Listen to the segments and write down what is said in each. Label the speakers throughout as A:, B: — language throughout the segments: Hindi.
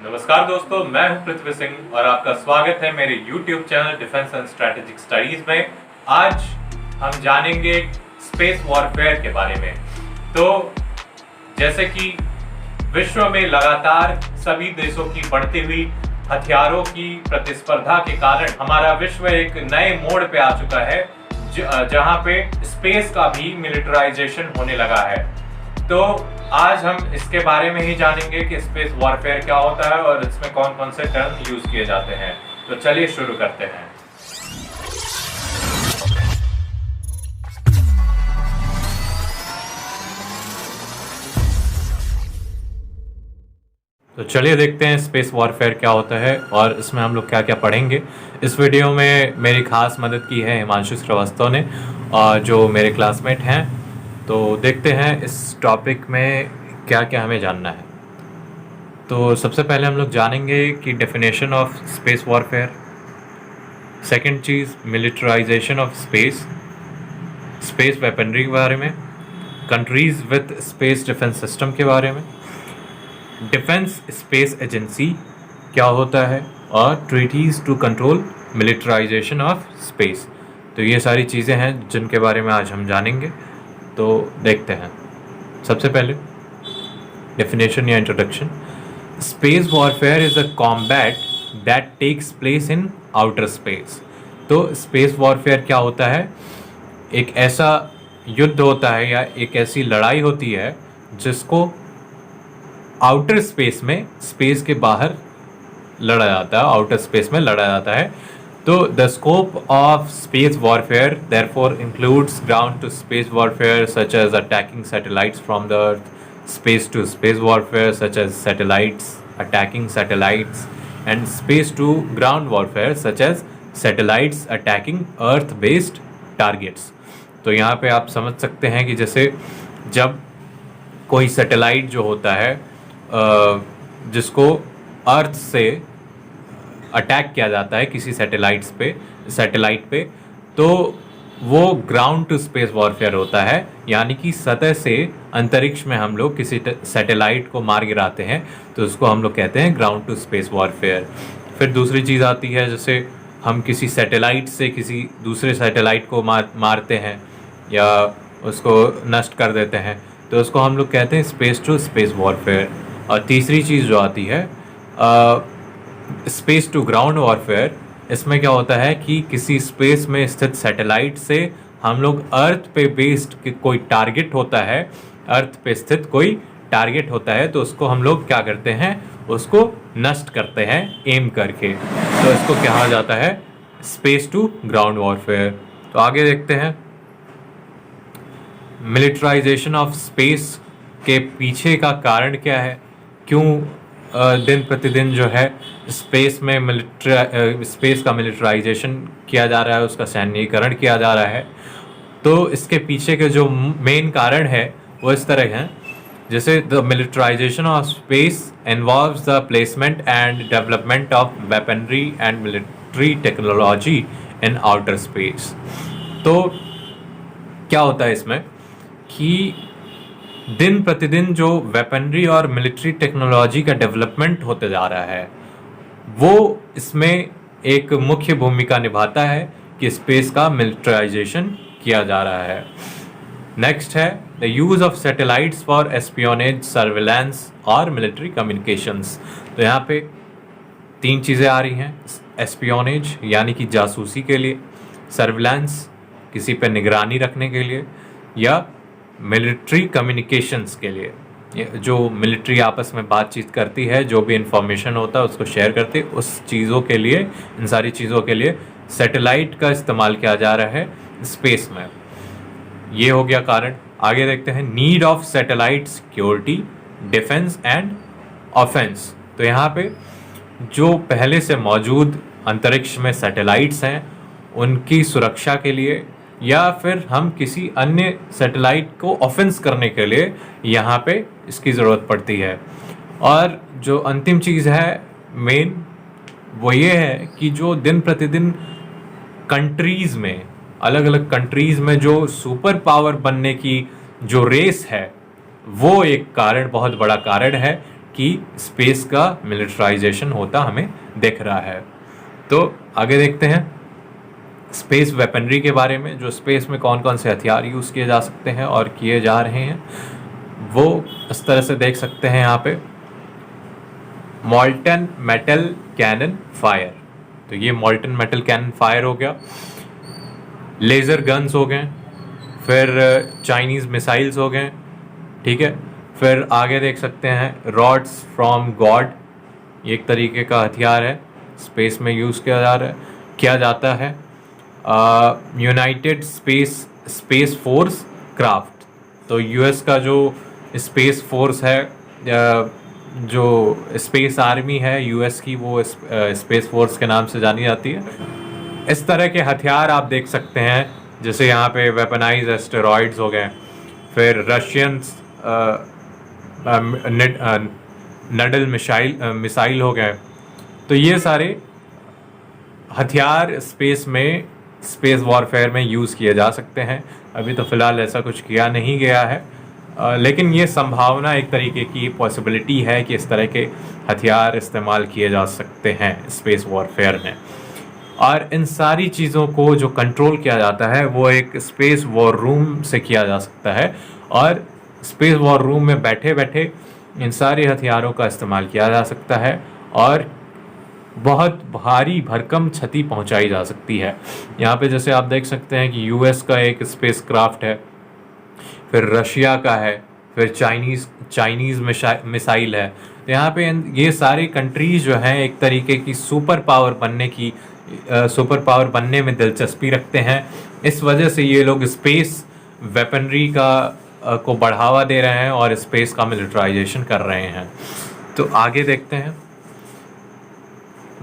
A: नमस्कार दोस्तों, मैं हूं पृथ्वी सिंह और आपका स्वागत है मेरे YouTube channel defence and strategic studies में। आज हम जानेंगे स्पेस वॉरफेयर के बारे में। तो जैसे कि विश्व में लगातार सभी देशों की बढ़ती हुई हथियारों की प्रतिस्पर्धा के कारण हमारा विश्व एक नए मोड़ पे आ चुका है, जहां पे स्पेस का भी मिलिटराइजेशन होने लगा है। तो आज हम इसके बारे में ही जानेंगे कि स्पेस वॉरफेयर क्या होता है और इसमें कौन कौन से टर्म यूज किए जाते हैं। तो चलिए शुरू करते हैं। तो चलिए देखते हैं स्पेस वॉरफेयर क्या होता है और इसमें हम लोग क्या क्या पढ़ेंगे। इस वीडियो में मेरी खास मदद की है हिमांशु श्रीवास्तव ने, जो मेरे क्लासमेट हैं। तो देखते हैं इस टॉपिक में क्या क्या हमें जानना है। तो सबसे पहले हम लोग जानेंगे कि definition of space warfare. Second cheese militarisation of space, space weaponry के बारे में, countries with space defence system के बारे में, डिफेंस स्पेस एजेंसी क्या होता है, और treaties to control militarisation of space. तो ये सारी चीज़ें हैं जिनके बारे में आज हम जानेंगे। तो देखते हैं। सबसे पहले डेफिनेशन या introduction. Space warfare is a combat that takes place in outer space. तो स्पेस वॉरफेयर क्या होता है? एक ऐसा युद्ध होता है या एक ऐसी लड़ाई होती है जिसको आउटर स्पेस में, स्पेस के बाहर लड़ा जाता है, आउटर स्पेस में लड़ा जाता है। तो the scope of space warfare therefore includes ground to space warfare such as attacking satellites from the earth, space to space warfare such as satellites attacking satellites, and space to ground warfare such as satellites attacking earth based targets। तो यहाँ पे आप समझ सकते हैं कि जैसे जब कोई सैटेलाइट जो होता है जिसको अर्थ से अटैक किया जाता है किसी सैटेलाइट पे, तो वो ग्राउंड टू स्पेस वॉरफेयर होता है। यानी कि सतह से अंतरिक्ष में हम लोग किसी सैटेलाइट को मार गिराते हैं, तो उसको हम लोग कहते हैं ग्राउंड टू स्पेस वॉरफेयर। फिर दूसरी चीज़ आती है, जैसे हम किसी सैटेलाइट से किसी दूसरे सैटेलाइट को मारते हैं या उसको नष्ट कर देते हैं, तो उसको हम लोग कहते हैं स्पेस टू स्पेस वॉरफेयर। और तीसरी चीज़ जो आती है स्पेस टू ग्राउंड वॉरफेयर, इसमें क्या होता है कि किसी स्पेस में स्थित सैटेलाइट से हम लोग अर्थ पे बेस्ड कोई टारगेट होता है, अर्थ पे स्थित कोई टारगेट होता है, तो उसको हम लोग क्या करते हैं, उसको नष्ट करते हैं एम करके। तो इसको कहा जाता है स्पेस टू ग्राउंड वॉरफेयर। तो आगे देखते हैं मिलिटराइजेशन ऑफ स्पेस के पीछे का कारण क्या है, क्यों दिन प्रतिदिन जो है स्पेस का मिलिटराइजेशन किया जा रहा है, उसका सैन्यीकरण किया जा रहा है। तो इसके पीछे के जो मेन कारण है वो इस तरह हैं, जैसे the militarisation of space involves the placement and development of weaponry and military technology in outer space. तो क्या होता है इसमें कि दिन प्रतिदिन जो वेपनरी और मिलिट्री टेक्नोलॉजी का डेवलपमेंट होते जा रहा है, वो इसमें एक मुख्य भूमिका निभाता है कि स्पेस का मिलिटराइजेशन किया जा रहा है। नेक्स्ट है the use of satellites for espionage, surveillance और मिलिट्री कम्युनिकेशंस। तो यहाँ पे तीन चीज़ें आ रही हैं। एस्पियोनेज यानी कि जासूसी के लिए, सर्विलेंस किसी पे निगरानी रखने के लिए, या मिलिट्री कम्युनिकेशंस के लिए, जो मिलिट्री आपस में बातचीत करती है, जो भी इंफॉर्मेशन होता है उसको शेयर करती है, उस चीज़ों के लिए, इन सारी चीज़ों के लिए सैटेलाइट का इस्तेमाल किया जा रहा है स्पेस में। ये हो गया कारण। आगे देखते हैं need of satellite security, defence and offence. तो यहाँ पे जो पहले से मौजूद अंतरिक्ष में सैटेलाइट्स हैं उनकी सुरक्षा के लिए, या फिर हम किसी अन्य सैटेलाइट को ऑफेंस करने के लिए यहाँ पे इसकी ज़रूरत पड़ती है। और जो अंतिम चीज़ है मेन, वो ये है कि जो दिन प्रतिदिन कंट्रीज़ में, अलग अलग कंट्रीज़ में जो सुपर पावर बनने की जो रेस है, वो एक कारण, बहुत बड़ा कारण है कि स्पेस का मिलिट्राइजेशन होता हमें दिख रहा है। तो आगे देखते हैं स्पेस वेपनरी के बारे में, जो स्पेस में कौन कौन से हथियार यूज़ किए जा सकते हैं और किए जा रहे हैं, वो इस तरह से देख सकते हैं यहाँ पे। मॉल्टन मेटल कैनन फायर, तो ये मॉल्टन मेटल कैनन फायर हो गया। लेज़र गन्स हो गए, फिर चाइनीज़ मिसाइल्स हो गए, ठीक है। फिर आगे देख सकते हैं रॉड्स फ्रॉम गॉड, ये एक तरीके का हथियार है, स्पेस में यूज़ किया जाता है। यूनाइटेड स्पेस फोर्स क्राफ्ट, तो यूएस का जो स्पेस फोर्स है, जो स्पेस आर्मी है यूएस की, वो स्पेस फोर्स के नाम से जानी जाती है। इस तरह के हथियार आप देख सकते हैं, जैसे यहाँ पे वेपनाइज एस्टेरॉइड्स हो गए, फिर रशियंस नडल मिसाइल हो गए। तो ये सारे हथियार स्पेस वॉरफेयर में यूज़ किए जा सकते हैं। अभी तो फ़िलहाल ऐसा कुछ किया नहीं गया है, लेकिन ये संभावना, एक तरीके की पॉसिबिलिटी है कि इस तरह के हथियार इस्तेमाल किए जा सकते हैं स्पेस वॉरफेयर में। और इन सारी चीज़ों को जो कंट्रोल किया जाता है वो एक स्पेस वॉर रूम से किया जा सकता है, और स्पेस वॉर रूम में बैठे बैठे इन सारे हथियारों का इस्तेमाल किया जा सकता है और बहुत भारी भरकम क्षति पहुंचाई जा सकती है। यहाँ पे जैसे आप देख सकते हैं कि यूएस का एक स्पेस क्राफ्ट है, फिर रशिया का है, फिर चाइनीज़ मिसाइल है। तो यहाँ पे ये सारी कंट्रीज जो हैं एक तरीके की सुपर पावर बनने में दिलचस्पी रखते हैं। इस वजह से ये लोग स्पेस वेपनरी को बढ़ावा दे रहे हैं और स्पेस का मिलिट्राइजेशन कर रहे हैं। तो आगे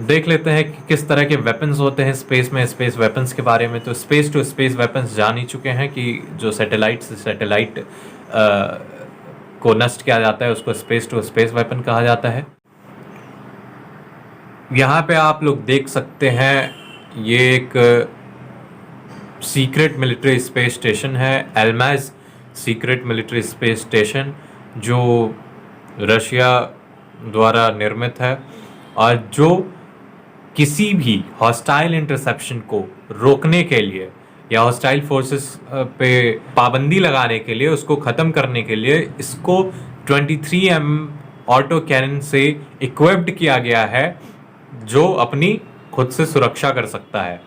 A: देख लेते हैं कि किस तरह के वेपन्स होते हैं स्पेस में। स्पेस वेपन्स के बारे में तो स्पेस टू स्पेस वेपन्स जान ही चुके हैं कि जो सैटेलाइट को नष्ट किया जाता है उसको स्पेस टू स्पेस वेपन कहा जाता है। यहाँ पे आप लोग देख सकते हैं, ये एक सीक्रेट मिलिट्री स्पेस स्टेशन है, एल्माज सीक्रेट मिलिट्री स्पेस स्टेशन, जो रशिया द्वारा निर्मित है और जो किसी भी हॉस्टाइल इंटरसेप्शन को रोकने के लिए या हॉस्टाइल फोर्सेस पे पाबंदी लगाने के लिए, उसको ख़त्म करने के लिए इसको 23mm ऑटो कैनन से इक्विप्ड किया गया है, जो अपनी खुद से सुरक्षा कर सकता है।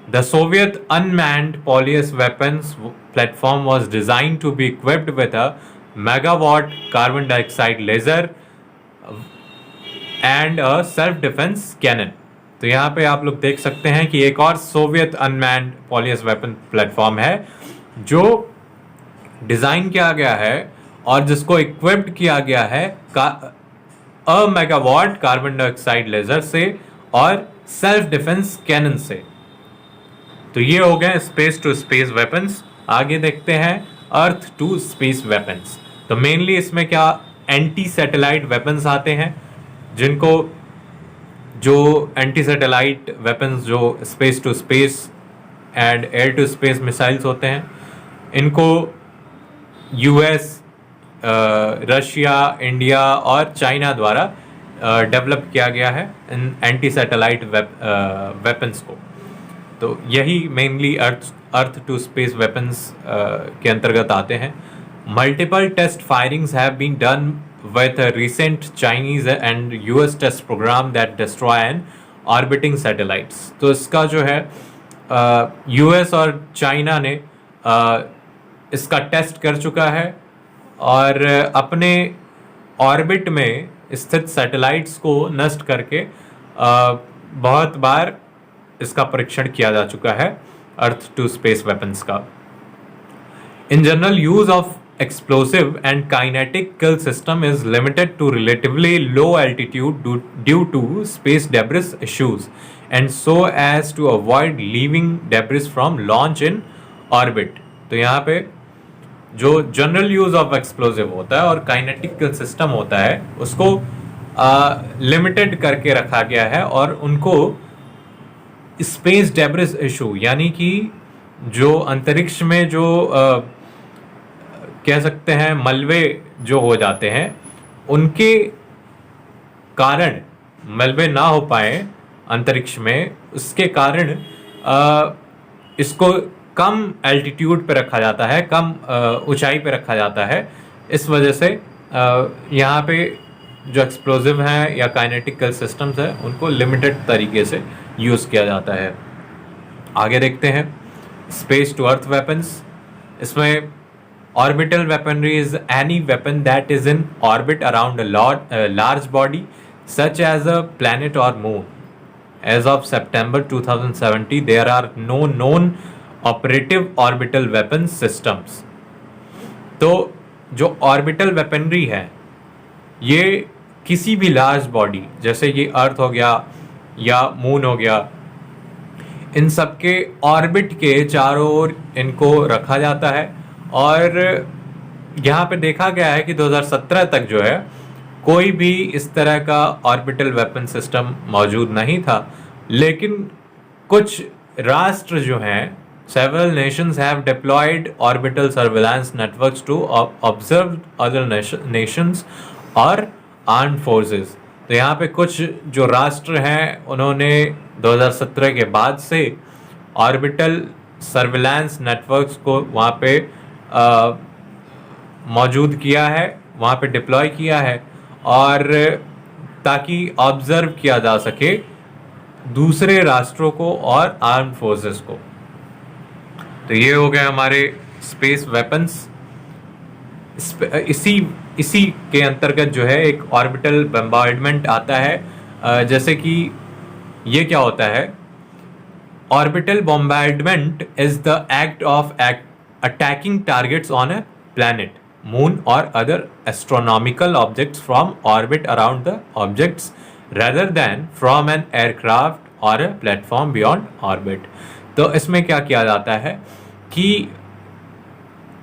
A: The Soviet unmanned Polyus weapons platform was designed to be equipped with a megawatt carbon dioxide laser and a self-defense cannon। तो यहाँ पे आप लोग देख सकते हैं कि एक और सोवियत अनमैन्ड पॉलियस वेपन प्लेटफॉर्म है जो डिज़ाइन किया गया है और जिसको इक्विप्ड किया गया है अ मेगावाट कार्बन डाइऑक्साइड लेजर से और सेल्फ डिफेंस कैनन से। तो ये हो गए स्पेस टू स्पेस वेपन्स। आगे देखते हैं अर्थ टू स्पेस वेपन्स। तो मेनली इसमें क्या एंटी सैटेलाइट वेपन्स आते हैं, जिनको जो एंटी सैटेलाइट वेपन्स जो space to space and air to space missiles होते हैं, इनको यूएस, रशिया, इंडिया और चाइना द्वारा डेवलप किया गया है इन एंटी सैटेलाइट वेपन्स को। तो यही mainly earth to space weapons के अंतर्गत आते हैं। Multiple test firings have been done with a recent Chinese and US test program that destroy an orbiting satellites। तो इसका जो है US और चाइना ने इसका टेस्ट कर चुका है और अपने ऑर्बिट में स्थित सैटेलाइट्स को नष्ट करके बहुत बार इसका परीक्षण किया जा चुका है अर्थ टू स्पेस वेपन्स का। In general use of explosive and kinetic kill system is limited to relatively low altitude due to space debris issues and so as to avoid leaving debris from launch in orbit। तो यहाँ पे जो जनरल यूज ऑफ एक्सप्लोसिव होता है और काइनेटिक किल सिस्टम होता है उसको लिमिटेड करके रखा गया है और उनको स्पेस डेब्रिस इशू यानी कि जो अंतरिक्ष में जो कह सकते हैं मलबे जो हो जाते हैं उनके कारण मलबे ना हो पाए अंतरिक्ष में, उसके कारण इसको कम एल्टीट्यूड पे रखा जाता है, कम ऊंचाई पे रखा जाता है। इस वजह से यहाँ पे जो एक्सप्लोजिव हैं या काइनेटिकल सिस्टम्स हैं उनको लिमिटेड तरीके से यूज़ किया जाता है। आगे देखते हैं स्पेस टू अर्थ वेपन्स। इसमें orbital weaponry is any weapon that is in orbit around a large body such as a planet और moon. As of September 2070, there are no known operative orbital weapon systems. तो जो ऑर्बिटल वेपनरी है ये किसी भी लार्ज बॉडी जैसे ये अर्थ हो गया या मून हो गया, इन सब के ऑर्बिट के चारों ओर इनको रखा जाता है। और यहाँ पे देखा गया है कि 2017 तक जो है कोई भी इस तरह का ऑर्बिटल वेपन सिस्टम मौजूद नहीं था, लेकिन कुछ राष्ट्र जो हैं, several nations have deployed orbital surveillance networks to observe other nations और armed forces। तो यहाँ पे कुछ जो राष्ट्र हैं उन्होंने 2017 के बाद से ऑर्बिटल सर्विलांस नेटवर्क्स को वहाँ पे मौजूद किया है, वहाँ पे डिप्लॉय किया है, और ताकि ऑब्जर्व किया जा सके दूसरे राष्ट्रों को और आर्म्ड फोर्सेस को। तो ये हो गए हमारे स्पेस वेपन्स। इसी के अंतर्गत जो है एक ऑर्बिटल बम्बार्डमेंट आता है। जैसे कि ये क्या होता है, orbital bombardment is the act of attacking targets on a planet, moon or other astronomical objects from orbit around the objects rather than from an aircraft or a platform beyond orbit। तो इसमें क्या किया जाता है कि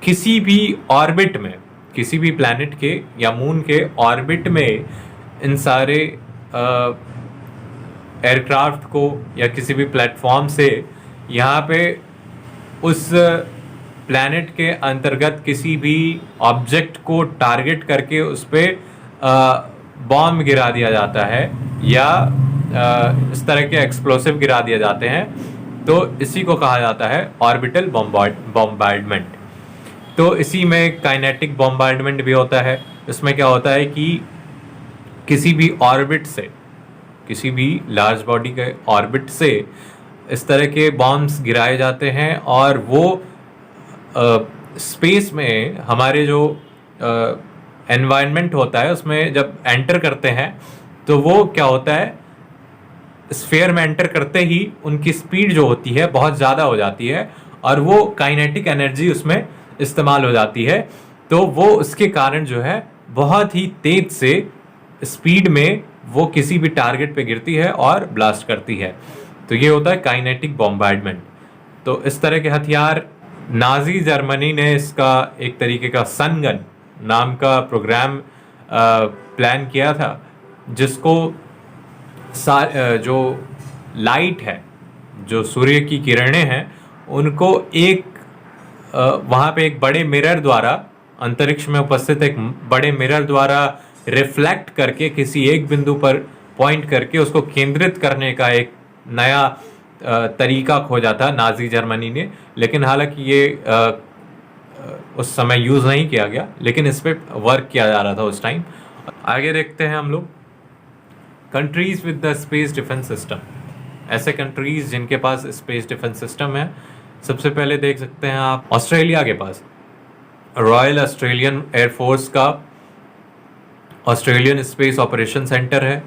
A: किसी भी ऑर्बिट में, किसी भी प्लैनेट के या मून के ऑर्बिट में इन सारे एयरक्राफ्ट को या किसी भी प्लेटफॉर्म से यहाँ पे उस प्लैनेट के अंतर्गत किसी भी ऑब्जेक्ट को टारगेट करके उस पर बॉम्ब गिरा दिया जाता है या इस तरह के एक्सप्लोसिव गिरा दिए जाते हैं। तो इसी को कहा जाता है ऑर्बिटल बॉम्बार्डमेंट। तो इसी में काइनेटिक बॉम्बार्डमेंट भी होता है। इसमें क्या होता है कि किसी भी ऑर्बिट से, किसी भी लार्ज बॉडी के ऑर्बिट से इस तरह के बॉम्ब्स गिराए जाते हैं और वो स्पेस में हमारे जो एनवायरनमेंट होता है उसमें जब एंटर करते हैं तो वो क्या होता है, स्फीयर में एंटर करते ही उनकी स्पीड जो होती है बहुत ज़्यादा हो जाती है और वो काइनेटिक एनर्जी उसमें इस्तेमाल हो जाती है। तो वो उसके कारण जो है बहुत ही तेज से स्पीड में वो किसी भी टारगेट पे गिरती है और ब्लास्ट करती है। तो ये होता है काइनेटिक बॉम्बार्डमेंट। तो इस तरह के हथियार नाजी जर्मनी ने इसका एक तरीके का सनगन नाम का प्रोग्राम प्लान किया था, जिसको जो लाइट है, जो सूर्य की किरणें हैं, उनको एक वहाँ पे एक बड़े मिरर द्वारा, अंतरिक्ष में उपस्थित एक बड़े मिरर द्वारा रिफ्लेक्ट करके किसी एक बिंदु पर पॉइंट करके उसको केंद्रित करने का एक नया तरीका खोजा था नाजी जर्मनी ने। लेकिन हालांकि ये उस समय यूज़ नहीं किया गया, लेकिन इस पर वर्क किया जा रहा था उस टाइम। आगे देखते हैं हम लोग countries with the space defence system. ऐसे कंट्रीज़ जिनके पास स्पेस डिफेंस सिस्टम है, सबसे पहले देख सकते हैं आप ऑस्ट्रेलिया के पास रॉयल ऑस्ट्रेलियन एयरफोर्स का ऑस्ट्रेलियन स्पेस ऑपरेशन सेंटर है।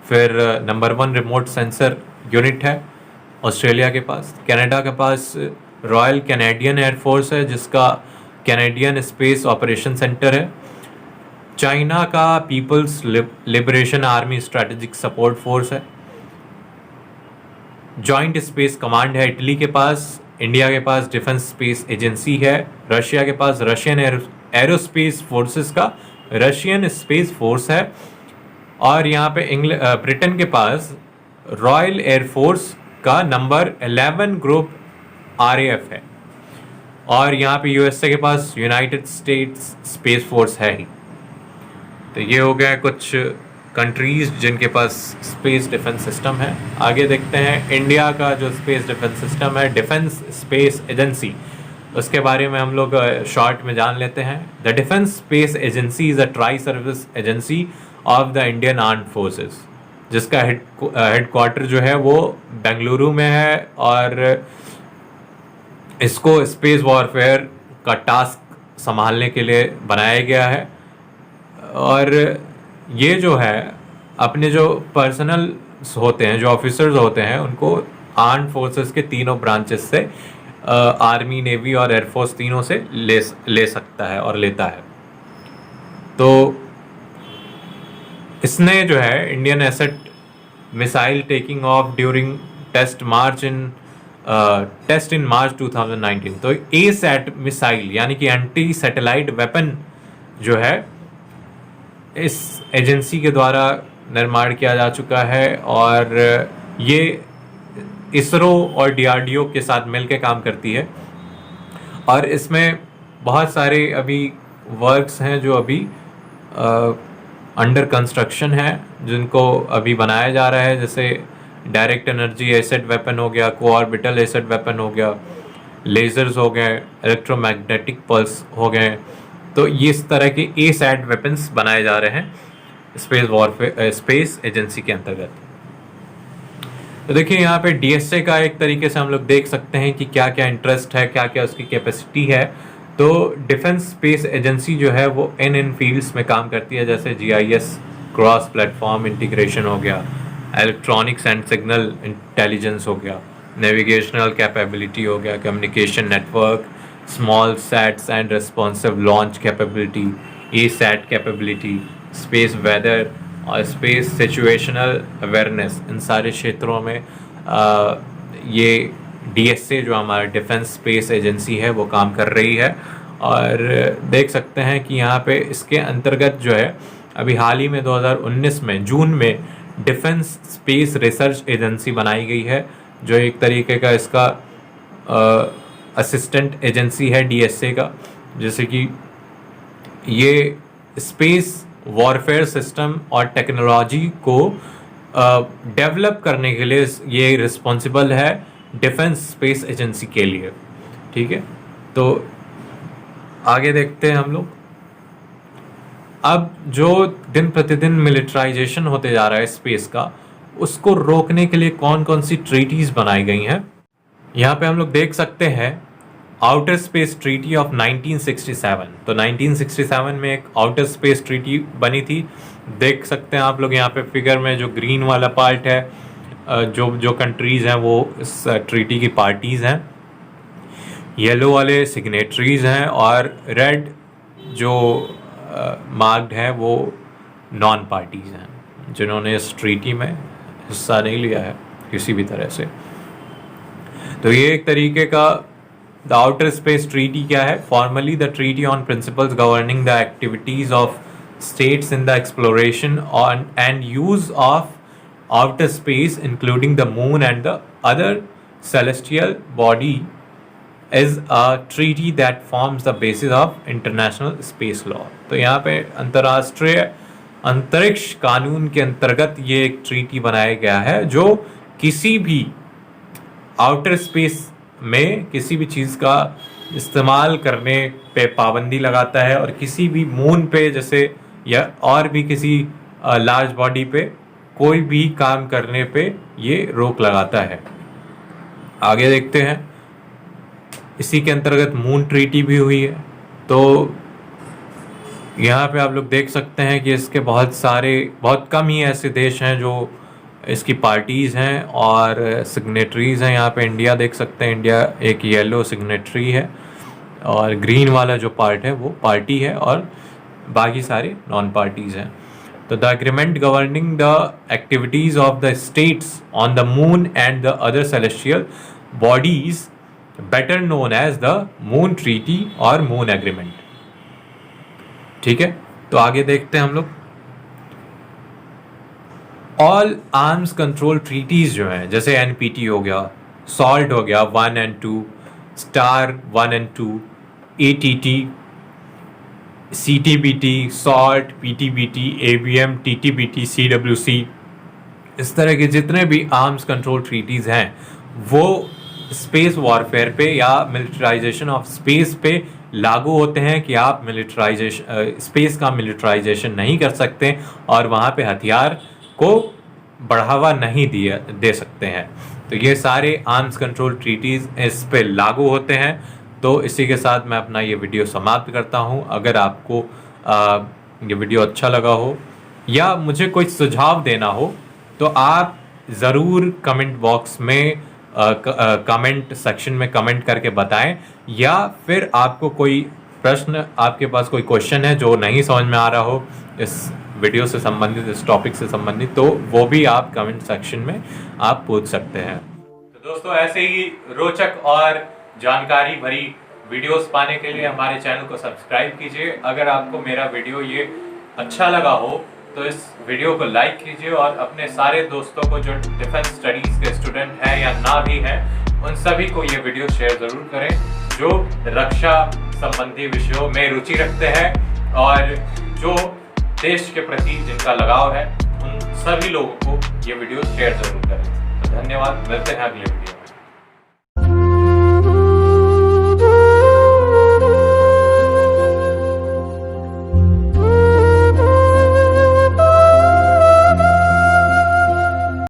A: फिर नंबर 1 रिमोट सेंसर यूनिट है ऑस्ट्रेलिया के पास। कनाडा के पास रॉयल कैनेडियन एयरफोर्स है जिसका कैनेडियन स्पेस ऑपरेशन सेंटर है। चाइना का People's Liberation Army Strategic Support Force है। जॉइंट स्पेस कमांड है इटली के पास। इंडिया के पास डिफेंस स्पेस एजेंसी है। रशिया के पास रशियन एरोस्पेस फोर्सेस का रशियन स्पेस फोर्स है। और यहाँ पे ब्रिटेन के पास रॉयल एयरफोर्स का नंबर 11 ग्रुप RAF है। और यहाँ पे USA के पास यूनाइटेड स्टेट्स स्पेस फोर्स है ही। तो ये हो गया कुछ कंट्रीज़ जिनके पास स्पेस डिफेंस सिस्टम है। आगे देखते हैं इंडिया का जो स्पेस डिफेंस सिस्टम है, डिफेंस स्पेस एजेंसी, उसके बारे में हम लोग शॉर्ट में जान लेते हैं। The defence space agency is a tri service agency of the Indian armed forces, जिसका हेडक्वार्टर जो है वो बेंगलुरु में है, और इसको स्पेस वॉरफेयर का टास्क संभालने के लिए बनाया गया है। और ये जो है अपने जो पर्सनल होते हैं, जो ऑफिसर्स होते हैं, उनको आर्म्ड फोर्सेस के तीनों ब्रांचेस से, आर्मी, नेवी और एयरफोर्स, तीनों से ले सकता है और लेता है। तो इसने जो है Indian ASAT missile taking off during test in March 2019, तो एसैट मिसाइल यानी कि एंटी सैटेलाइट वेपन जो है इस एजेंसी के द्वारा निर्माण किया जा चुका है, और ये इसरो और डीआरडीओ के साथ मिलकर काम करती है। और इसमें बहुत सारे अभी वर्क्स हैं जो अभी अंडर कंस्ट्रक्शन है, जिनको अभी बनाया जा रहा है, जैसे डायरेक्ट एनर्जी एसिड वेपन हो गया, कोऑर्बिटल एसिड वेपन हो गया, लेजर्स हो गए, इलेक्ट्रोमैग्नेटिक पल्स हो गए। तो ये इस तरह के एसैट वेपन्स बनाए जा रहे हैं स्पेस एजेंसी के अंतर्गत। तो देखिए यहाँ पे डीएसए का एक तरीके से हम लोग देख सकते हैं कि क्या क्या इंटरेस्ट है, क्या क्या उसकी कैपेसिटी है। तो डिफेंस स्पेस एजेंसी जो है वो इन फील्ड्स में काम करती है, जैसे जीआईएस, क्रॉस प्लेटफॉर्म इंटीग्रेशन हो गया, इलेक्ट्रॉनिक्स एंड सिग्नल इंटेलिजेंस हो गया, नेविगेशनल कैपेबिलिटी हो गया, communication network, small sats and responsive launch capability, ASAT capability, space weather और स्पेस सिचुएशनल अवेयरनेस, इन सारे क्षेत्रों में ये डीएसए जो हमारा डिफेंस स्पेस एजेंसी है वो काम कर रही है। और देख सकते हैं कि यहाँ पे इसके अंतर्गत जो है अभी हाल ही में 2019 में जून में डिफेंस स्पेस रिसर्च एजेंसी बनाई गई है, जो एक तरीके का इसका असिस्टेंट एजेंसी है डीएसए का। जैसे कि ये स्पेस वॉरफेयर सिस्टम और टेक्नोलॉजी को डेवलप करने के लिए ये रिस्पॉन्सिबल है डिफेंस स्पेस एजेंसी के लिए। ठीक है, तो आगे देखते हैं हम लोग। अब जो दिन प्रतिदिन मिलिट्राइजेशन होते जा रहा है स्पेस का, उसको रोकने के लिए कौन कौन सी ट्रीटीज बनाई गई हैं, यहाँ पे हम लोग देख सकते हैं। आउटर स्पेस ट्रीटी ऑफ 1967, तो 1967 में एक आउटर स्पेस ट्रीटी बनी थी। देख सकते हैं आप लोग यहाँ पे फिगर में, जो ग्रीन वाला पार्ट है, जो कंट्रीज हैं वो इस ट्रीटी की पार्टीज हैं, येलो वाले सिग्नेटरीज हैं, और रेड जो मार्क्ड है वो नॉन पार्टीज हैं, जिन्होंने इस ट्रीटी में हिस्सा नहीं लिया है किसी भी तरह से। तो ये एक तरीके का द आउटर स्पेस ट्रीटी क्या है? Formally the treaty on principles governing the activities of states in the exploration on and use of outer space including the moon and the other celestial body is a treaty that forms the basis of international space law। तो यहाँ पे अंतर्राष्ट्रीय अंतरिक्ष कानून के अंतर्गत ये एक ट्रीटी बनाया गया है, जो किसी भी आउटर स्पेस में किसी भी चीज़ का इस्तेमाल करने पे पाबंदी लगाता है, और किसी भी मून पे जैसे या और भी किसी लार्ज बॉडी पे कोई भी काम करने पे ये रोक लगाता है। आगे देखते हैं, इसी के अंतर्गत मून ट्रीटी भी हुई है। तो यहाँ पे आप लोग देख सकते हैं कि इसके बहुत कम ही ऐसे देश हैं जो इसकी पार्टीज़ हैं और सिग्नेटरीज़ हैं। यहाँ पे इंडिया देख सकते हैं, इंडिया एक येलो सिग्नेटरी है, और ग्रीन वाला जो पार्ट है वो पार्टी है, और बाकी सारे नॉन पार्टीज़ हैं। तो the agreement governing the activities of the states on the moon and the other celestial bodies, better known as the moon treaty और मून एग्रीमेंट। ठीक है, तो आगे देखते हैं हम लोग। ऑल आर्म्स कंट्रोल ट्रीटीज जो हैं, जैसे एनपीटी हो गया, सॉल्ट हो गया 1 and 2, star 1 and 2, ATT, CTBT, SALT, PTBT, ABM, TTBT, CWC, इस तरह के जितने भी आर्म्स कंट्रोल ट्रीटीज़ हैं वो स्पेस वॉरफेयर पे या मिलिटराइजेशन ऑफ स्पेस पे लागू होते हैं कि आप स्पेस का मिलिटराइजेशन नहीं कर सकते और वहाँ पे हथियार को बढ़ावा नहीं दे सकते हैं। तो ये सारे आर्म्स कंट्रोल ट्रीटीज़ इस पे लागू होते हैं। तो इसी के साथ मैं अपना ये वीडियो समाप्त करता हूँ। अगर आपको ये वीडियो अच्छा लगा हो या मुझे कोई सुझाव देना हो तो आप ज़रूर कमेंट बॉक्स में कमेंट सेक्शन में कमेंट करके बताएं, या फिर आपको कोई प्रश्न, आपके पास कोई क्वेश्चन है जो नहीं समझ में आ रहा हो इस वीडियो से संबंधित, इस टॉपिक से संबंधित, तो वो भी आप कमेंट सेक्शन में आप पूछ सकते हैं। तो दोस्तों, ऐसे ही रोचक और जानकारी भरी वीडियोस पाने के लिए हमारे चैनल को सब्सक्राइब कीजिए। अगर आपको मेरा वीडियो ये अच्छा लगा हो तो इस वीडियो को लाइक कीजिए और अपने सारे दोस्तों को जो डिफेंस स्टडीज़ के स्टूडेंट हैं या ना भी हैं, उन सभी को ये वीडियो शेयर ज़रूर करें जो रक्षा संबंधी विषयों में रुचि रखते हैं और जो देश के प्रति जिनका लगाव है, उन सभी लोगों को ये वीडियो शेयर ज़रूर करें। तो धन्यवाद, मिलते हैं अगले वीडियो।